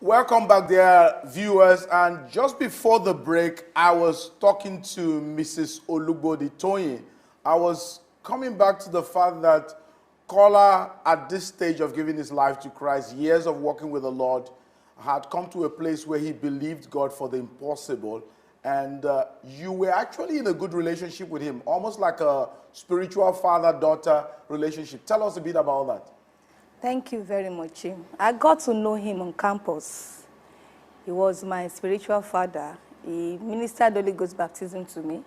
Welcome back there, viewers. And just before the break, I was talking to Mrs. Toyin. I was coming back to the fact that Kola, at this stage of giving his life to Christ, years of working with the Lord, had come to a place where he believed God for the impossible. And you were actually in a good relationship with him, almost like a spiritual father-daughter relationship. Tell us a bit about that. Thank you very much, Chim. I got to know him on campus. He was my spiritual father. He ministered Holy Ghost baptism to me.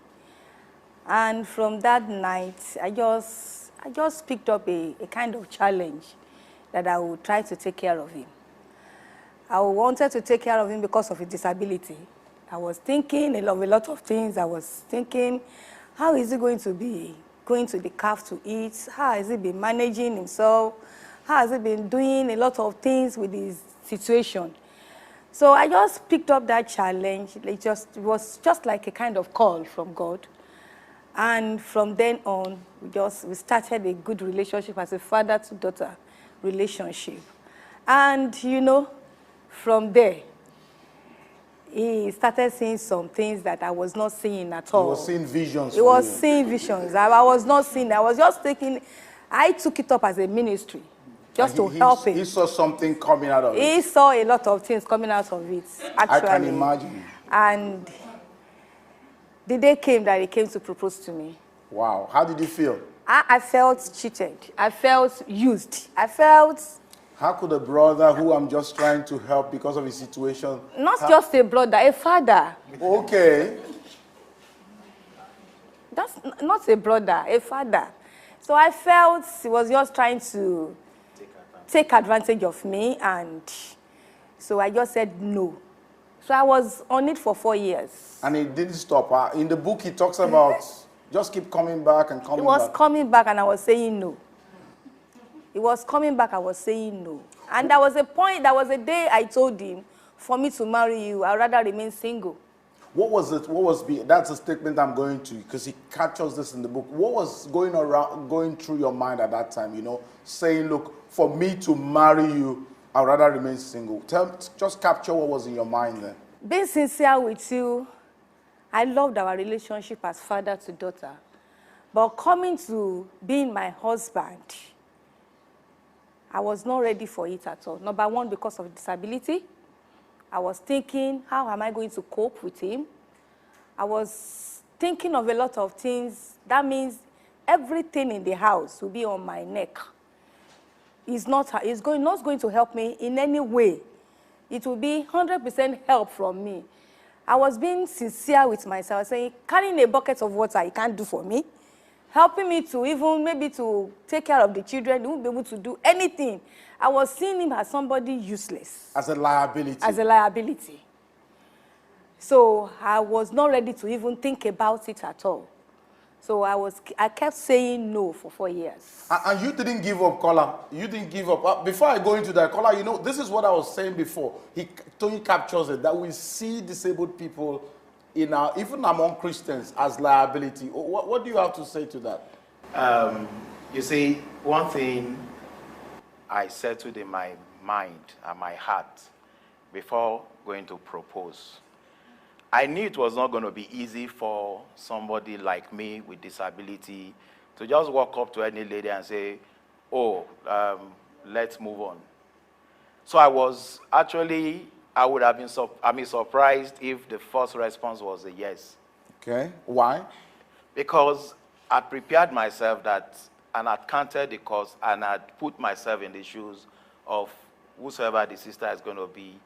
And from that night, I just picked up a kind of challenge that I would try to take care of him. I wanted to take care of him because of his disability. I was thinking a lot of things. I was thinking, how is he going to be going to the calf to eat? How has he been managing himself? How has he been doing a lot of things with his situation? So I just picked up that challenge. It was just like a kind of call from God. And from then on, we started a good relationship as a father to daughter relationship. And from there, he started seeing some things that I was not seeing at all. He was seeing visions. He was seeing visions. I was not seeing. I was just I took it up as a ministry. Just to help him. He saw something coming out of it. He saw a lot of things coming out of it, actually. I can imagine. And the day came that he came to propose to me. Wow. How did you feel? I felt cheated. I felt used. I felt... How could a brother who I'm just trying to help because of his situation... Not just a brother, a father. Okay. That's not a brother, a father. So I felt he was just trying to take advantage of me, and so I just said no. So I was on it for 4 years. And it didn't stop. In the book, he talks about just keep coming back and coming back. He was coming back, and I was saying no. He was coming back, I was saying no. And there was a day I told him, for me to marry you, I'd rather remain single. What was it? That's a statement I'm going to, because he captures this in the book. What was going through your mind at that time, saying, look, for me to marry you, I'd rather remain single. Just capture what was in your mind then. Being sincere with you, I loved our relationship as father to daughter. But coming to being my husband, I was not ready for it at all. Number one, because of disability. I was thinking, how am I going to cope with him? I was thinking of a lot of things. That means everything in the house will be on my neck. It's not going to help me in any way. It will be 100% help from me. I was being sincere with myself, saying, carrying a bucket of water, he can't do for me. Helping me to even maybe to take care of the children, he won't be able to do anything. I was seeing him as somebody useless. As a liability. As a liability. So I was not ready to even think about it at all. So I kept saying no for 4 years. And you didn't give up, Kola. You didn't give up. Before I go into that, Kola, this is what I was saying before. Tony captures it, that we see disabled people even among Christians as liability. What do you have to say to that? You see, one thing I settled in my mind and my heart before going to propose. I knew it was not going to be easy for somebody like me with disability to just walk up to any lady and say, oh, let's move on. So I would have been surprised if the first response was a yes. Okay, why? Because I prepared myself and I'd counted the cost, and I'd put myself in the shoes of whosoever the sister is going to be.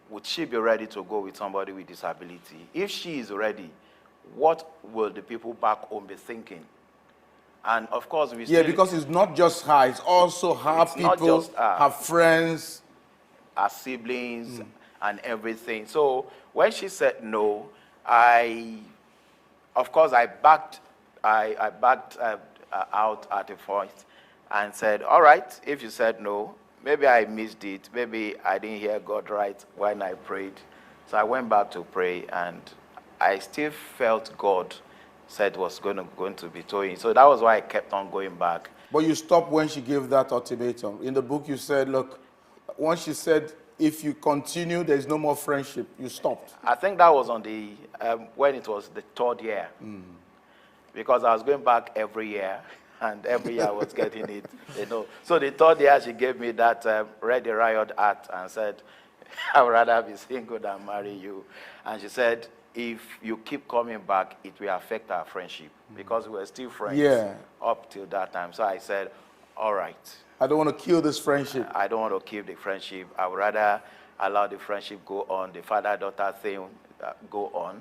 Would she be ready to go with somebody with disability? If she is ready, what will the people back home be thinking? And of course, because it's not just her, it's also her people, her friends, her siblings, and everything. So when she said no, I backed out at a point and said, all right, if you said no, maybe I missed it. Maybe I didn't hear God right when I prayed. So I went back to pray, and I still felt God said was going to be Toyin. So that was why I kept on going back. But you stopped when she gave that ultimatum. In the book you said, look, once she said, if you continue, there's no more friendship. You stopped. I think that was on the, when it was the 3rd year. Because I was going back every year, and every year I was getting it, you know. So the 3rd year, she gave me that Ready Riot hat and said, I would rather be single than marry you. And she said, if you keep coming back, it will affect our friendship, because we were still friends up till that time. So I said, all right. I don't want to kill this friendship. I don't want to keep the friendship. I would rather allow the friendship go on, the father-daughter thing go on,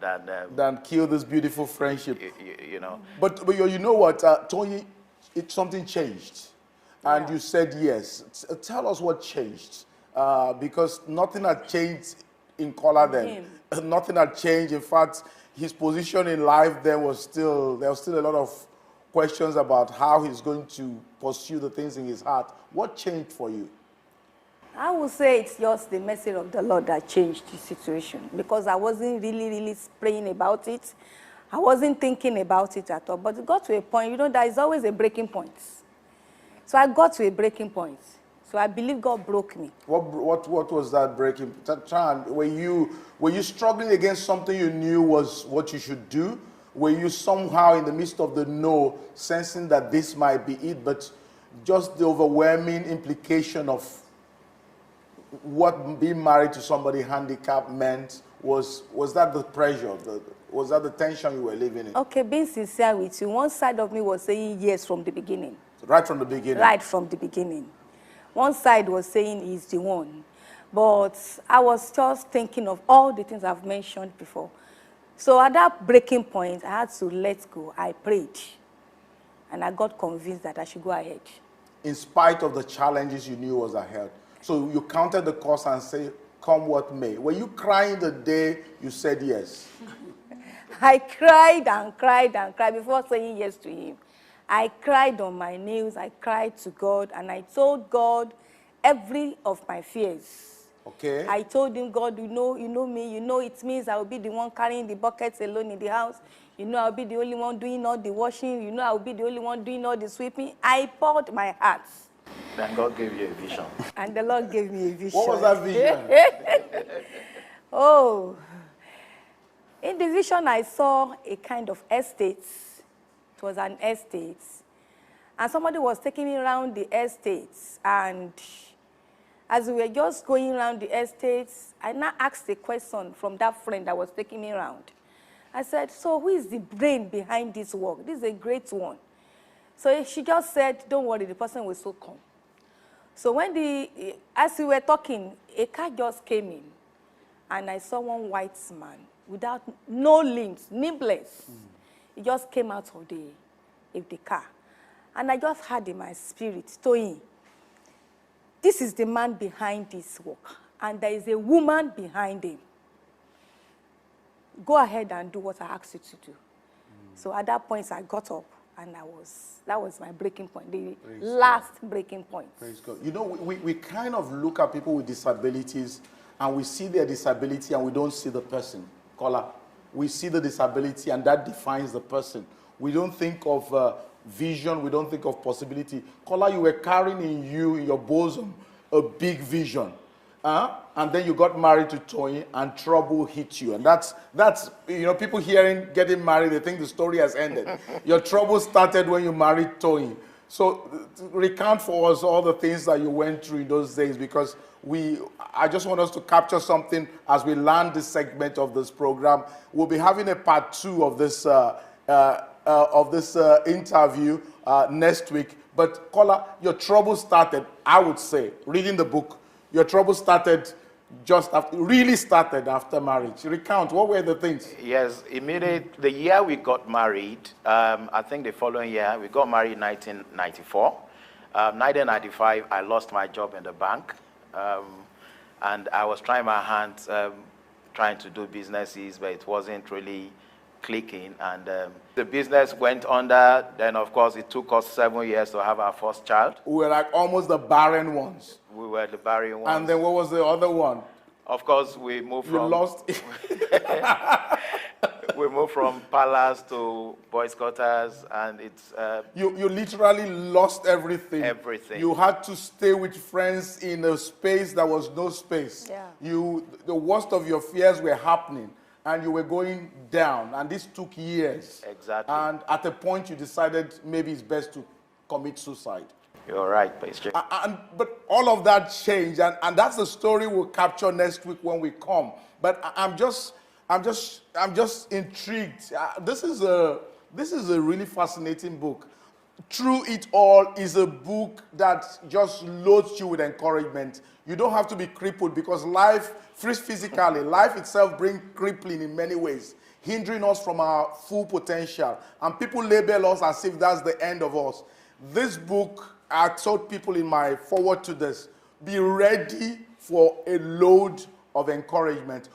than kill this beautiful friendship. You know. But you know what, Tony, something changed. And you said yes. Tell us what changed. Because nothing had changed in Kola then. Nothing had changed. In fact, his position in life then there was still a lot of questions about how he's going to pursue the things in his heart. What changed for you? I would say it's just the mercy of the Lord that changed the situation, because I wasn't really praying about it. I wasn't thinking about it at all. But it got to a point, you know, there is always a breaking point. So I got to a breaking point. So I believe God broke me. What was that breaking? Were you struggling against something you knew was what you should do? Were you somehow in the midst of the no, sensing that this might be it, but just the overwhelming implication of what being married to somebody handicapped meant, was that the pressure? Was that the tension you were living in? Okay, being sincere with you, one side of me was saying yes from the beginning. Right from the beginning? Right from the beginning. One side was saying he's the one. But I was just thinking of all the things I've mentioned before. So at that breaking point, I had to let go. I prayed. And I got convinced that I should go ahead. In spite of the challenges you knew was ahead. So you counted the cost and say, come what may. Were you crying the day you said yes? I cried and cried and cried before saying yes to him. I cried on my knees, I cried to God, and I told God every of my fears. Okay. I told him, God, you know me, you know it means I will be the one carrying the buckets alone in the house. You know I'll be the only one doing all the washing. You know I'll be the only one doing all the sweeping. I poured my heart. Then God gave you a vision. And the Lord gave me a vision. What was that vision? Oh. In the vision, I saw a kind of estate. It was an estate. And somebody was taking me around the estate. And as we were just going around the estate, I now asked a question from that friend that was taking me around. I said, so who is the brain behind this work? This is a great one. So she just said, don't worry, the person will soon come. So as we were talking, a car just came in. And I saw one white man without no limbs, nimbless. He just came out of the car. And I just had in my spirit, Toyin, this is the man behind this work. And there is a woman behind him. Go ahead and do what I asked you to do. So at that point, I got up. And that was my breaking point, the last breaking point. Praise God. You know, we kind of look at people with disabilities and we see their disability and we don't see the person. Kola, we see the disability and that defines the person. We don't think of vision, we don't think of possibility. Kola, you were carrying in your bosom, a big vision. And then you got married to Toyin and trouble hit you. And that's you know, people getting married, they think the story has ended. Your trouble started when you married Toyin. So recount for us all the things that you went through in those days, because I just want us to capture something as we land this segment of this program. We'll be having a part 2 of this interview next week. But Kola, your trouble started, I would say, reading the book. Your trouble started really started after marriage. Recount, what were the things? Yes, immediately, the year we got married, I think the following year, we got married in 1994. 1995, I lost my job in the bank. And I was trying my hands, trying to do businesses, but it wasn't really clicking. And the business went under. Then, of course, it took us 7 years to have our first child. We were like almost the barren ones. We were the barren ones. And then what was the other one? Of course, we moved from... You lost... We moved from palace to boys' quarters, and it's You literally lost everything. Everything. You had to stay with friends in a space that was no space. Yeah. The worst of your fears were happening, and you were going down, and this took years. Exactly. And at a point, you decided maybe it's best to commit suicide. You're right, Pastor. But all of that changed, and that's the story we'll capture next week when we come. But I'm just intrigued. This is a really fascinating book. Through It All is a book that just loads you with encouragement. You don't have to be crippled because life, physically, life itself brings crippling in many ways, hindering us from our full potential. And people label us as if that's the end of us. This book, I told people in my forward to this, be ready for a load of encouragement.